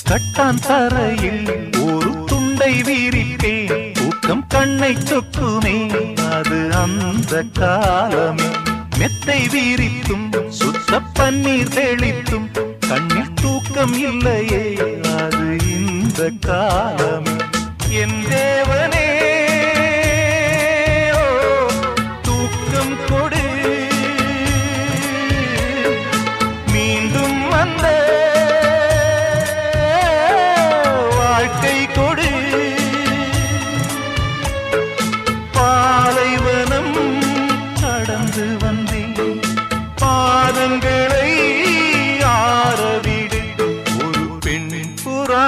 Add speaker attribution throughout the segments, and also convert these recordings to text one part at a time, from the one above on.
Speaker 1: கட்டான் தரையில் ஒரு துண்டை வீரிட்டேன், தூக்கம் கண்ணை சொக்குமே அது அந்த காலமே. மெத்தை வீரித்தும் சுத்த பன்னீர் தெளித்தும் கண்ணில் தூக்கம் இல்லையே அது இந்த காலமே. என் தேவனே தூக்கம் கொடு, மீண்டும் வந்த வாழ்க்கை கொடு. பாலைவனம் கடந்து வந்தேன், பாதங்களை ஆரவிடு. ஒரு பெண்ணின் புறா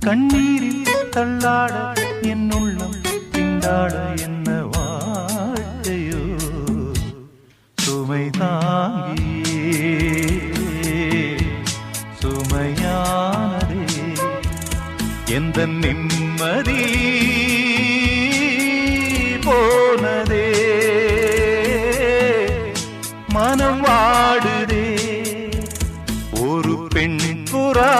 Speaker 1: கண்ணீரில் தள்ளாட என் உள்ளம் திண்டாட. என்ன வாழ்க்கையோ சுமை தாங்கியே சுமையானதே. எந்த நிம்மதி போனதே, மனம் வாடுதே. ஒரு பெண் புறா